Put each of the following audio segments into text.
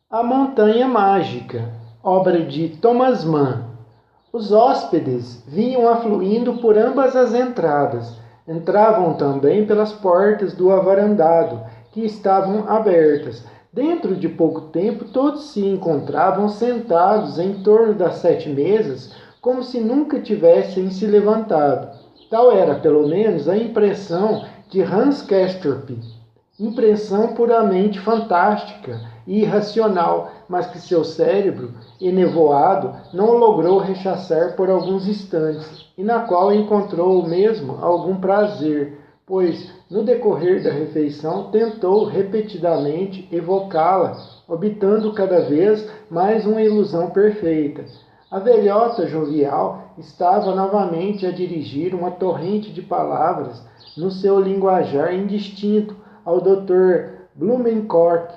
A Montanha Mágica, obra de Thomas Mann. Os hóspedes vinham afluindo por ambas as entradas. Entravam também pelas portas do avarandado, que estavam abertas. Dentro de pouco tempo, todos se encontravam sentados em torno das 7 mesas, como se nunca tivessem se levantado. Tal era, pelo menos, a impressão de Hans Castorp. Impressão puramente fantástica e irracional, mas que seu cérebro, enevoado, não logrou rechaçar por alguns instantes, e na qual encontrou mesmo algum prazer, pois, no decorrer da refeição, tentou repetidamente evocá-la, obtendo cada vez mais uma ilusão perfeita. A velhota jovial estava novamente a dirigir uma torrente de palavras no seu linguajar indistinto ao Dr. Blumenkork,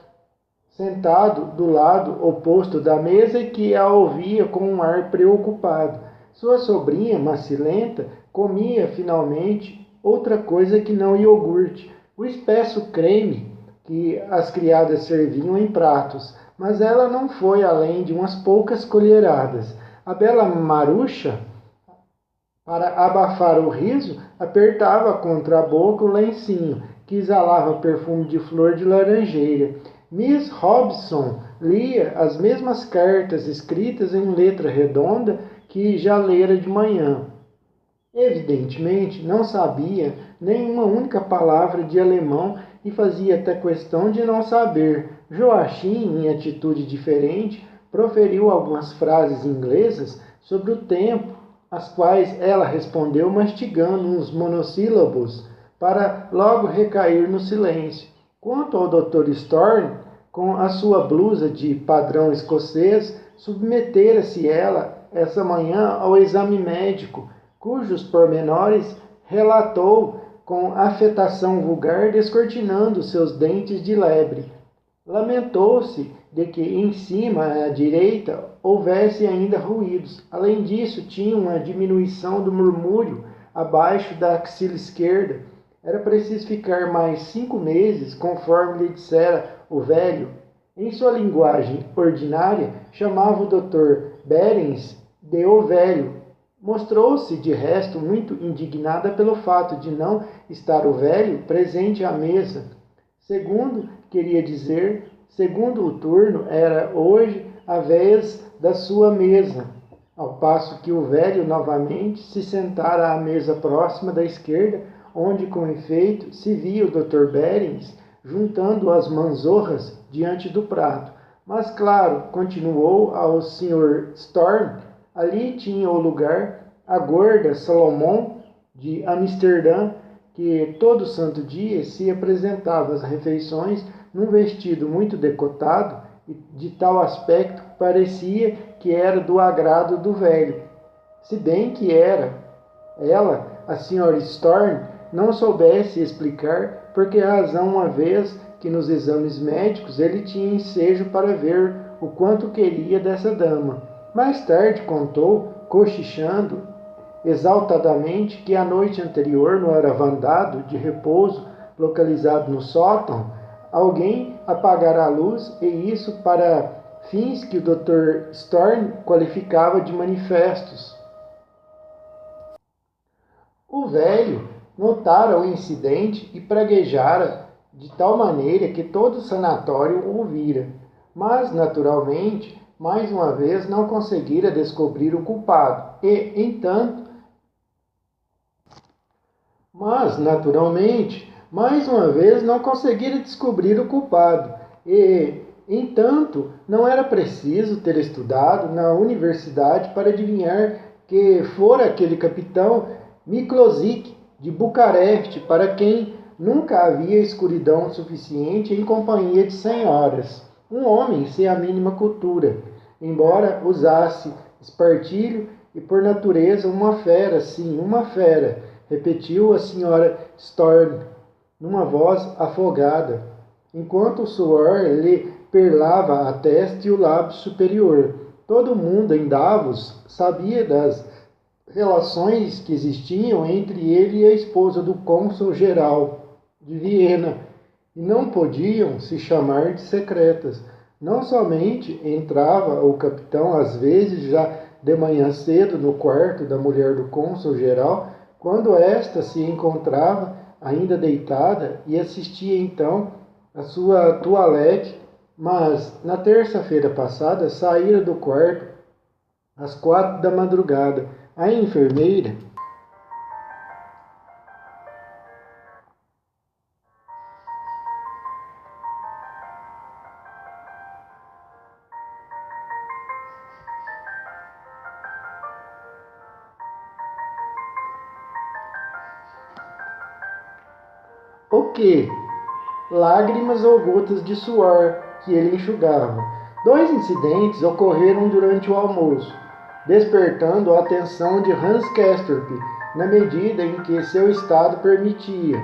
sentado do lado oposto da mesa e que a ouvia com um ar preocupado. Sua sobrinha, macilenta, comia finalmente outra coisa que não iogurte, o espesso creme que as criadas serviam em pratos, mas ela não foi além de umas poucas colheradas. A bela Marucha, para abafar o riso, apertava contra a boca o lencinho, que exalava perfume de flor de laranjeira. Miss Robson lia as mesmas cartas escritas em letra redonda que já lera de manhã. Evidentemente, não sabia nem uma única palavra de alemão e fazia até questão de não saber. Joachim, em atitude diferente, proferiu algumas frases inglesas sobre o tempo, às quais ela respondeu mastigando uns monossílabos para logo recair no silêncio. Quanto ao Dr. Storm, com a sua blusa de padrão escocês, submetera-se ela essa manhã ao exame médico, cujos pormenores relatou com afetação vulgar, descortinando seus dentes de lebre. Lamentou-se de que em cima, à direita, houvesse ainda ruídos. Além disso, tinha uma diminuição do murmúrio abaixo da axila esquerda. Era preciso ficar mais 5 meses, conforme lhe dissera o velho. Em sua linguagem ordinária, chamava o Dr. Behrens de o velho. Mostrou-se, de resto, muito indignada pelo fato de não estar o velho presente à mesa. Segundo o turno, era hoje a vez da sua mesa, ao passo que o velho novamente se sentara à mesa próxima da esquerda, onde, com efeito, se via o Dr. Behrens juntando as manzorras diante do prato. Mas, claro, continuou ao Sr. Storm, ali tinha o lugar a gorda Salomon de Amsterdã, que todo santo dia se apresentava às refeições num vestido muito decotado e de tal aspecto que parecia que era do agrado do velho, se bem que ela, a Sra. Storm, não soubesse explicar por que razão, uma vez que nos exames médicos ele tinha ensejo para ver o quanto queria dessa dama. Mais tarde contou, cochichando exaltadamente, que a noite anterior, no aravandado de repouso localizado no sótão, alguém apagara a luz, e isso para fins que o Dr. Storm qualificava de manifestos. O velho notara o incidente e praguejara de tal maneira que todo o sanatório o ouvira, mas, naturalmente, mais uma vez não conseguira descobrir o culpado, entanto, não era preciso ter estudado na universidade para adivinhar que fora aquele capitão Miklósik de Bucareste, para quem nunca havia escuridão suficiente em companhia de senhoras. Um homem sem a mínima cultura, embora usasse espartilho e por natureza uma fera, sim, uma fera, repetiu a Sra. Storm, numa voz afogada, enquanto o suor lhe perlava a testa e o lábio superior. Todo mundo em Davos sabia das relações que existiam entre ele e a esposa do cônsul-geral de Viena, e não podiam se chamar de secretas. Não somente entrava o capitão, às vezes já de manhã cedo, no quarto da mulher do cônsul-geral, quando esta se encontrava ainda deitada e assistia então a sua toilette, mas na terça-feira passada saíra do quarto às 4 da madrugada. A enfermeira o que? Lágrimas ou gotas de suor que ele enxugava. Dois incidentes ocorreram durante o almoço, despertando a atenção de Hans Castorp na medida em que seu estado permitia.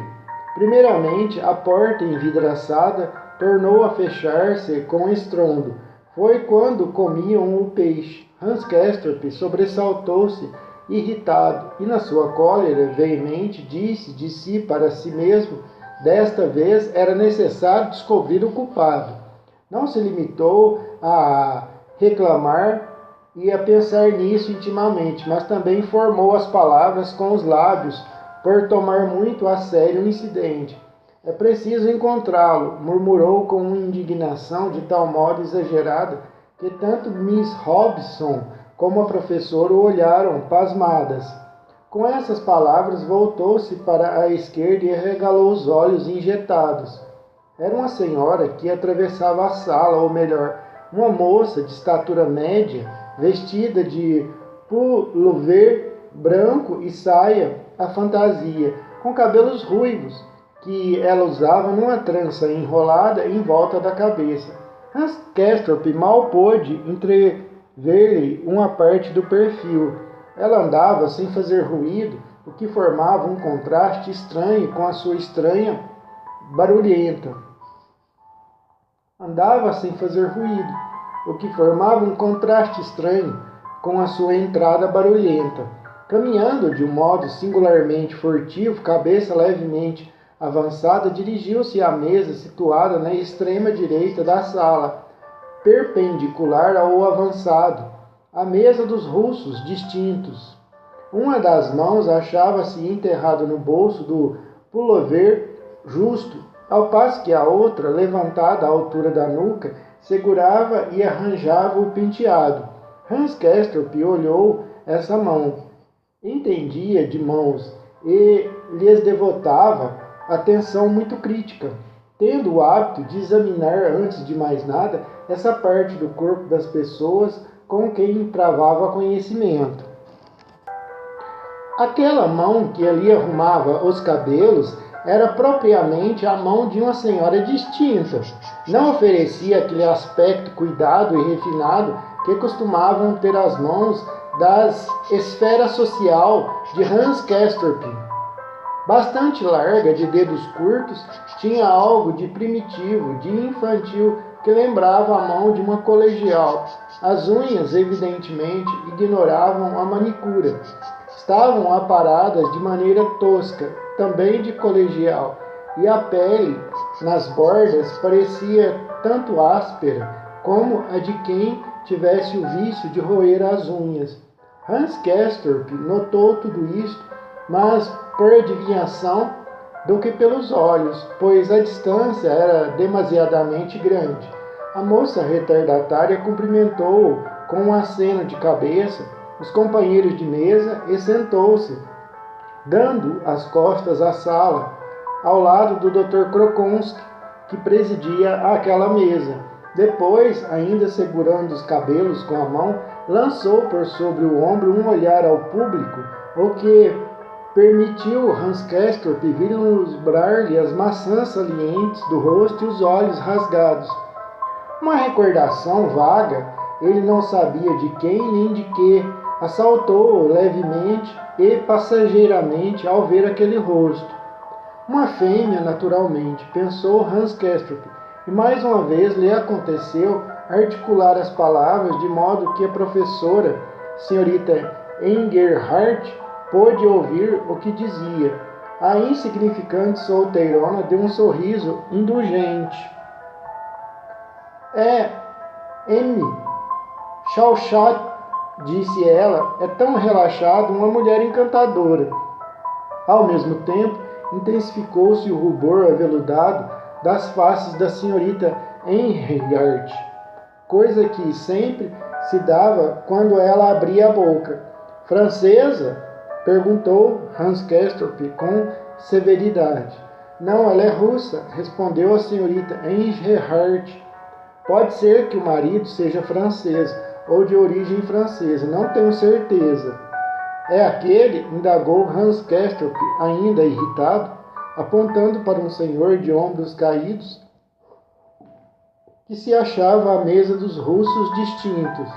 Primeiramente, a porta envidraçada tornou a fechar-se com estrondo. Foi quando comiam o peixe. Hans Castorp sobressaltou-se, irritado, e na sua cólera veemente disse de si para si mesmo: desta vez era necessário descobrir o culpado. Não se limitou a reclamar e a pensar nisso intimamente, mas também formou as palavras com os lábios por tomar muito a sério o incidente. É preciso encontrá-lo, murmurou com indignação de tal modo exagerada que tanto Miss Robson como a professora o olharam pasmadas. Com essas palavras, voltou-se para a esquerda e arregalou os olhos injetados. Era uma senhora que atravessava a sala, ou melhor, uma moça de estatura média, vestida de pullover branco e saia à fantasia, com cabelos ruivos, que ela usava numa trança enrolada em volta da cabeça. Hans Castorp mal pôde entrever-lhe uma parte do perfil. Ela andava sem fazer ruído, o que formava um contraste estranho com a sua estranha barulhenta. Andava sem fazer ruído, o que formava um contraste estranho com a sua entrada barulhenta. Caminhando de um modo singularmente furtivo, cabeça levemente avançada, dirigiu-se à mesa situada na extrema direita da sala, perpendicular ao avançado, a mesa dos russos distintos. Uma das mãos achava-se enterrada no bolso do pullover justo, ao passo que a outra, levantada à altura da nuca, segurava e arranjava o penteado. Hans Castorp olhou essa mão, entendia de mãos e lhes devotava atenção muito crítica, tendo o hábito de examinar antes de mais nada essa parte do corpo das pessoas com quem travava conhecimento. Aquela mão que ali arrumava os cabelos era propriamente a mão de uma senhora distinta. Não oferecia aquele aspecto cuidado e refinado que costumavam ter as mãos das esfera social de Hans Castorp. Bastante larga, de dedos curtos, tinha algo de primitivo, de infantil, que lembrava a mão de uma colegial. As unhas, evidentemente, ignoravam a manicura. Estavam aparadas de maneira tosca, também de colegial, e a pele, nas bordas, parecia tanto áspera como a de quem tivesse o vício de roer as unhas. Hans Castorp notou tudo isto, mas por adivinhação do que pelos olhos, pois a distância era demasiadamente grande. A moça retardatária cumprimentou-o com um aceno de cabeça os companheiros de mesa e sentou-se, dando as costas à sala, ao lado do Dr. Krokonski, que presidia aquela mesa. Depois, ainda segurando os cabelos com a mão, lançou por sobre o ombro um olhar ao público, o que permitiu Hans Castorp vislumbrar-lhe as maçãs salientes do rosto e os olhos rasgados. Uma recordação vaga, ele não sabia de quem nem de que, assaltou-o levemente e passageiramente ao ver aquele rosto. Uma fêmea, naturalmente, pensou Hans Castorp, e mais uma vez lhe aconteceu articular as palavras de modo que a professora, senhorita Engerhardt, pôde ouvir o que dizia. A insignificante solteirona deu um sorriso indulgente. É M. Shawshat, disse ela, é tão relaxada, uma mulher encantadora. Ao mesmo tempo, intensificou-se o rubor aveludado das faces da senhorita Engelhart, coisa que sempre se dava quando ela abria a boca. Francesa? Perguntou Hans Castorp com severidade. Não, ela é russa, respondeu a senhorita Engelhart. Pode ser que o marido seja francês ou de origem francesa, não tenho certeza. É aquele? Indagou Hans Castorp, ainda irritado, apontando para um senhor de ombros caídos que se achava à mesa dos russos distintos.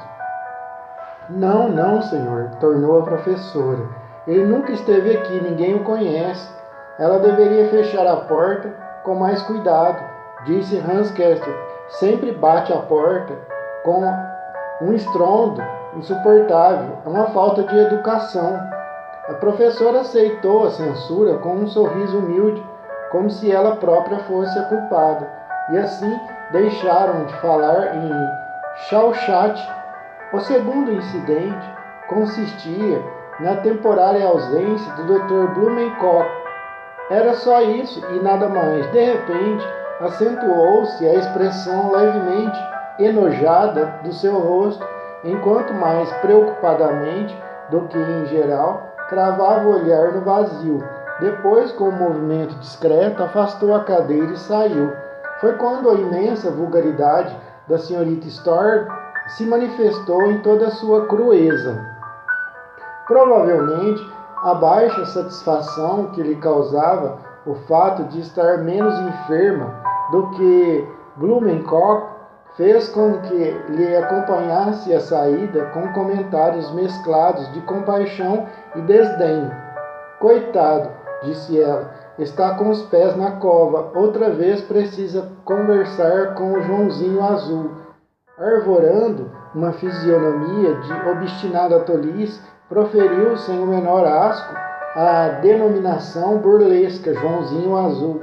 Não, não, senhor, tornou a professora. Ele nunca esteve aqui, ninguém o conhece. Ela deveria fechar a porta com mais cuidado, disse Hans Castorp. Sempre bate a porta com um estrondo insuportável. É uma falta de educação. A professora aceitou a censura com um sorriso humilde, como se ela própria fosse a culpada. E assim deixaram de falar em Shawshat. O segundo incidente consistia na temporária ausência do Dr. Blumenkopp. Era só isso e nada mais. De repente, acentuou-se a expressão levemente enojada do seu rosto, enquanto mais preocupadamente do que em geral, cravava o olhar no vazio. Depois, com um movimento discreto, afastou a cadeira e saiu. Foi quando a imensa vulgaridade da senhorita Storr se manifestou em toda a sua crueza. Provavelmente, a baixa satisfação que lhe causava o fato de estar menos enferma do que Blumenkopp fez com que lhe acompanhasse a saída com comentários mesclados de compaixão e desdém. Coitado, disse ela, está com os pés na cova, outra vez precisa conversar com o Joãozinho Azul. Arvorando uma fisionomia de obstinada tolice, proferiu sem o menor asco a denominação burlesca Joãozinho Azul.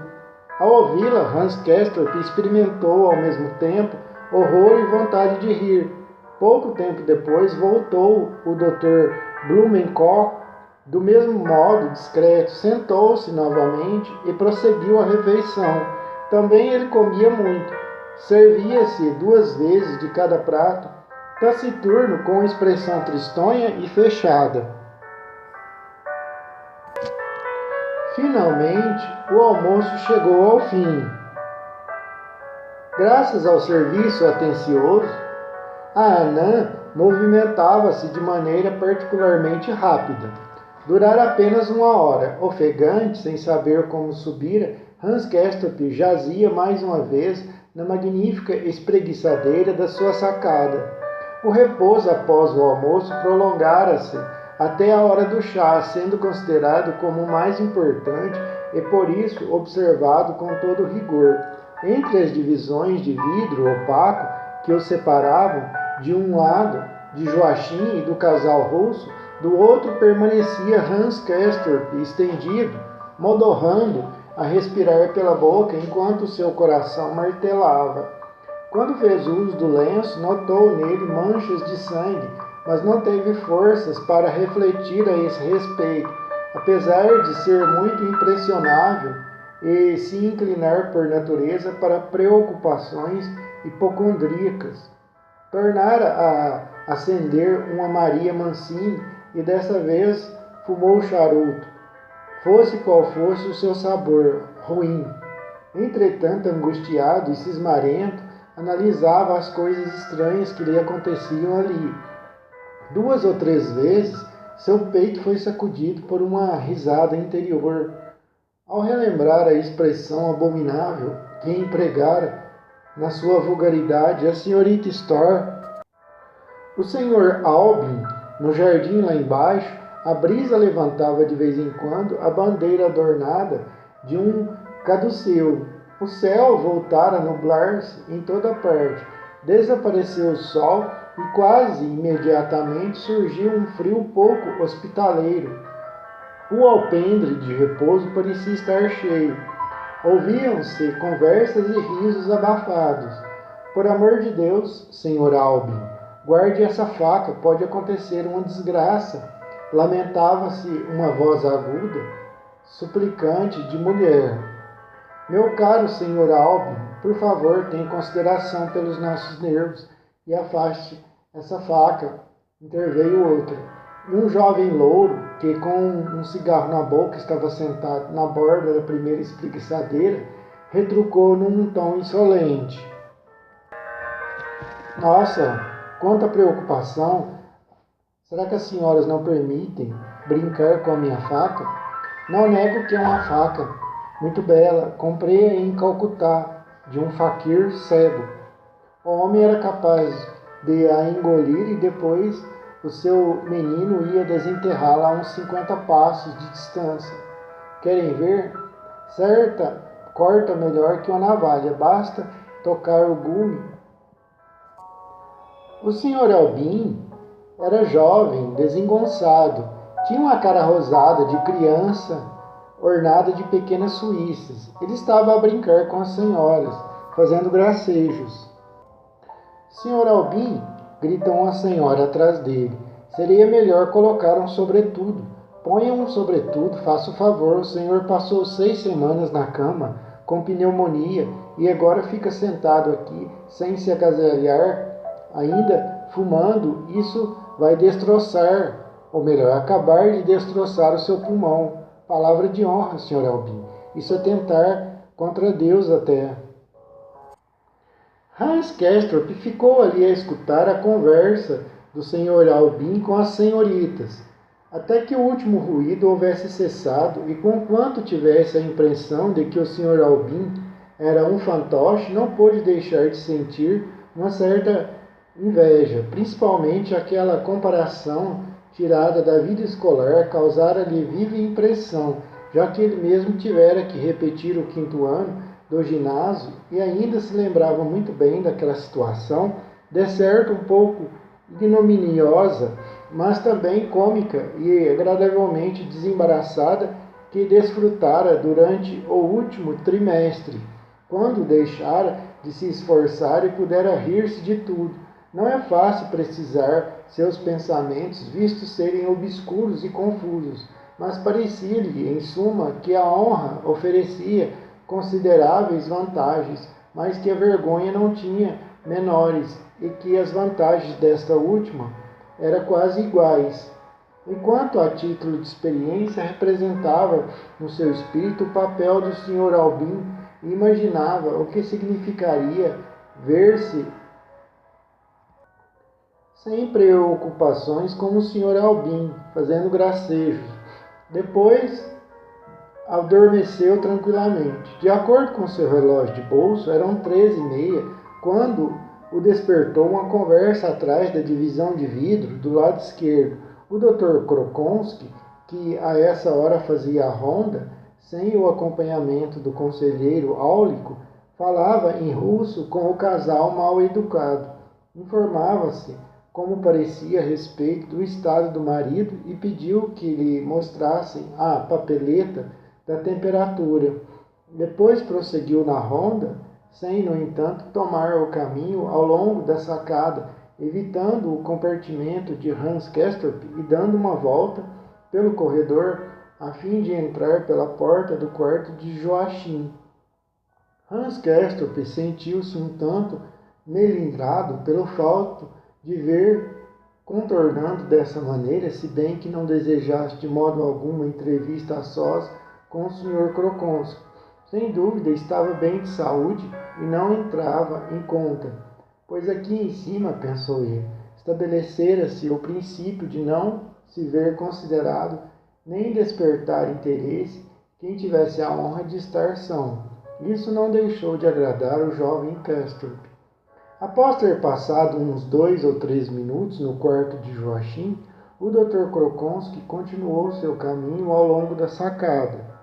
Ao ouvi-la, Hans Castorp experimentou ao mesmo tempo horror e vontade de rir. Pouco tempo depois voltou o Dr. Blumenkopp, do mesmo modo discreto, sentou-se novamente e prosseguiu a refeição. Também ele comia muito. Servia-se 2 vezes de cada prato, taciturno, com expressão tristonha e fechada. Finalmente, o almoço chegou ao fim. Graças ao serviço atencioso, a anã movimentava-se de maneira particularmente rápida. Durara apenas 1 hora. Ofegante, sem saber como subira, Hans Castorp jazia mais uma vez na magnífica espreguiçadeira da sua sacada. O repouso após o almoço prolongara-se até a hora do chá, sendo considerado como o mais importante e por isso observado com todo rigor. Entre as divisões de vidro opaco que o separavam, de um lado de Joachim e do casal russo, do outro permanecia Hans Castorp estendido, modorrando a respirar pela boca enquanto seu coração martelava. Quando fez uso do lenço, notou nele manchas de sangue, mas não teve forças para refletir a esse respeito, apesar de ser muito impressionável e se inclinar por natureza para preocupações hipocondríacas. Tornara a acender uma Maria Mancini e dessa vez fumou o charuto, fosse qual fosse o seu sabor, ruim. Entretanto, angustiado e cismarento, analisava as coisas estranhas que lhe aconteciam ali. 2 ou 3 vezes, seu peito foi sacudido por uma risada interior. Ao relembrar a expressão abominável que empregara na sua vulgaridade a senhorita Storr, o Sr. Albin, no jardim lá embaixo, a brisa levantava de vez em quando a bandeira adornada de um caduceu. O céu voltara a nublar-se em toda parte. Desapareceu o sol e quase imediatamente surgiu um frio pouco hospitaleiro. O alpendre de repouso parecia estar cheio. Ouviam-se conversas e risos abafados. Por amor de Deus, Sr. Albin, guarde essa faca, pode acontecer uma desgraça. Lamentava-se uma voz aguda, suplicante de mulher. Meu caro Sr. Albin, por favor, tenha consideração pelos nossos nervos e afaste essa faca, interveio outra. E um jovem louro, que com um cigarro na boca estava sentado na borda da primeira espreguiçadeira, retrucou num tom insolente. Nossa, quanta preocupação! Será que as senhoras não permitem brincar com a minha faca? Não nego que é uma faca muito bela. Comprei-a em Calcutá, de um faquir cego. O homem era capaz de a engolir e depois o seu menino ia desenterrá-la a uns 50 passos de distância. Querem ver? Certa corta melhor que uma navalha, basta tocar o gume. O Sr. Albin era jovem, desengonçado, tinha uma cara rosada de criança, ornada de pequenas suíças. Ele estava a brincar com as senhoras, fazendo gracejos. Sr. Albin, gritou uma senhora atrás dele, seria melhor colocar um sobretudo. Ponha um sobretudo, faça o favor, o senhor passou 6 semanas na cama, com pneumonia, e agora fica sentado aqui, sem se agasalhar, ainda fumando. Isso vai destroçar, ou melhor, acabar de destroçar o seu pulmão. Palavra de honra, Sr. Albin. Isso é tentar contra Deus até. Hans Castorp ficou ali a escutar a conversa do Sr. Albin com as senhoritas, até que o último ruído houvesse cessado, e conquanto tivesse a impressão de que o Sr. Albin era um fantoche, não pôde deixar de sentir uma certa inveja, principalmente aquela comparação tirada da vida escolar causara-lhe viva impressão, já que ele mesmo tivera que repetir o 5º ano do ginásio e ainda se lembrava muito bem daquela situação, de certo um pouco ignominiosa, mas também cômica e agradavelmente desembaraçada, que desfrutara durante o último trimestre, quando deixara de se esforçar e pudera rir-se de tudo. Não é fácil precisar seus pensamentos, vistos serem obscuros e confusos, mas parecia-lhe, em suma, que a honra oferecia consideráveis vantagens, mas que a vergonha não tinha menores, e que as vantagens desta última eram quase iguais. Enquanto, a título de experiência, representava no seu espírito o papel do Sr. Albin e imaginava o que significaria ver-se sem preocupações como o Sr. Albin, fazendo gracejos. Depois adormeceu tranquilamente. De acordo com seu relógio de bolso, eram 13h30, quando o despertou uma conversa atrás da divisão de vidro do lado esquerdo. O Dr. Krokonsky, que a essa hora fazia a ronda, sem o acompanhamento do conselheiro áulico, falava em russo com o casal mal educado. Informava-se, como parecia, a respeito do estado do marido e pediu que lhe mostrassem a papeleta da temperatura. Depois prosseguiu na ronda, sem, no entanto, tomar o caminho ao longo da sacada, evitando o compartimento de Hans Castorp e dando uma volta pelo corredor, a fim de entrar pela porta do quarto de Joachim. Hans Castorp sentiu-se um tanto melindrado pelo fato de ver contornando dessa maneira, se bem que não desejasse de modo algum uma entrevista a sós com o Sr. Krokonsky. Sem dúvida estava bem de saúde e não entrava em conta, pois aqui em cima, pensou ele, estabelecera-se o princípio de não se ver considerado nem despertar interesse quem tivesse a honra de estar são. Isso não deixou de agradar o jovem Castorp. Após ter passado uns 2 ou 3 minutos no quarto de Joachim, o Dr. Krokonsky continuou seu caminho ao longo da sacada.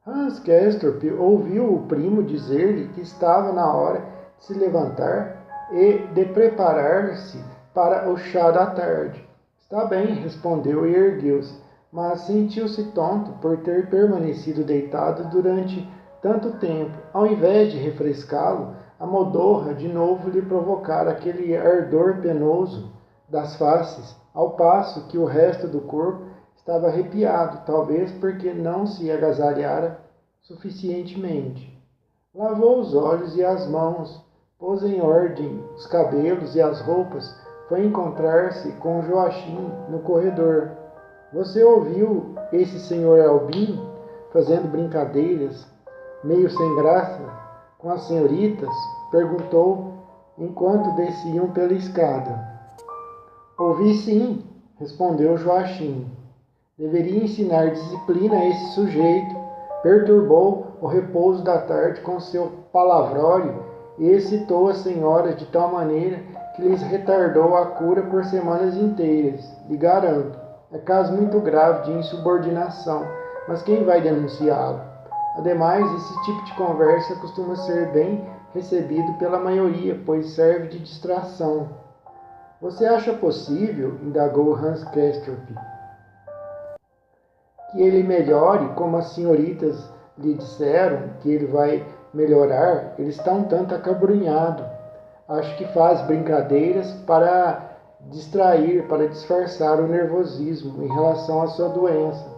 Hans Castorp ouviu o primo dizer-lhe que estava na hora de se levantar e de preparar-se para o chá da tarde. Está bem, respondeu e ergueu-se, mas sentiu-se tonto por ter permanecido deitado durante tanto tempo. Ao invés de refrescá-lo, A modorra de novo lhe provocara aquele ardor penoso das faces, ao passo que o resto do corpo estava arrepiado, talvez porque não se agasalhara suficientemente. Lavou os olhos e as mãos, pôs em ordem os cabelos e as roupas, foi encontrar-se com Joachim no corredor. Você ouviu esse senhor Albin fazendo brincadeiras, meio sem graça, com as senhoritas? Perguntou enquanto desciam pela escada. Ouvi sim, respondeu Joachim. Deveria ensinar disciplina a esse sujeito. Perturbou o repouso da tarde com seu palavrório e excitou as senhoras de tal maneira que lhes retardou a cura por semanas inteiras. Lhe garanto, é caso muito grave de insubordinação, mas quem vai denunciá-lo? Ademais, esse tipo de conversa costuma ser bem recebido pela maioria, pois serve de distração. Você acha possível, indagou Hans Castorp, que ele melhore como as senhoritas lhe disseram que ele vai melhorar? Ele está um tanto acabrunhado. Acho que faz brincadeiras para distrair, para disfarçar o nervosismo em relação à sua doença.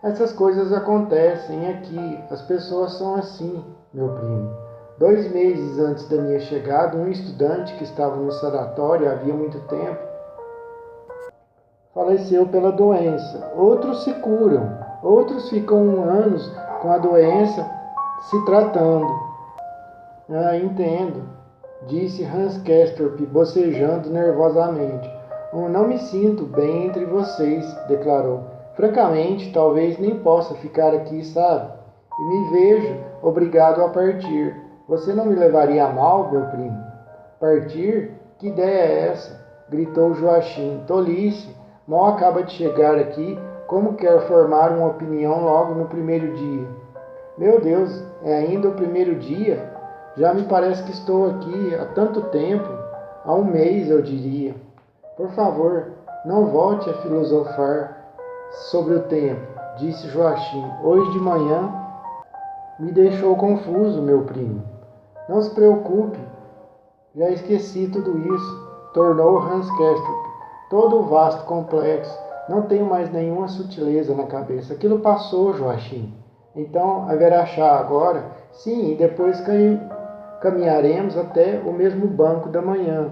Essas coisas acontecem aqui, as pessoas são assim, meu primo. 2 meses antes da minha chegada, um estudante que estava no sanatório havia muito tempo faleceu pela doença. Outros se curam, outros ficam anos com a doença se tratando. Entendo, disse Hans Castorp, bocejando nervosamente. Não me sinto bem entre vocês, declarou. Francamente, talvez nem possa ficar aqui, sabe? E me vejo obrigado a partir. Você não me levaria a mal, meu primo? Partir? Que ideia é essa? Gritou Joachim. Tolice! Mal acaba de chegar aqui, como quer formar uma opinião logo no primeiro dia? Meu Deus, é ainda o primeiro dia? Já me parece que estou aqui há tanto tempo, há 1 mês, eu diria. Por favor, não volte a filosofar sobre o tempo, disse Joachim. Hoje de manhã me deixou confuso, meu primo. Não se preocupe, já esqueci tudo isso, tornou Hans Castorp. Todo o vasto complexo, não tenho mais nenhuma sutileza na cabeça. Aquilo passou, Joachim. Então haverá chá agora? Sim, e depois caminharemos até o mesmo banco da manhã.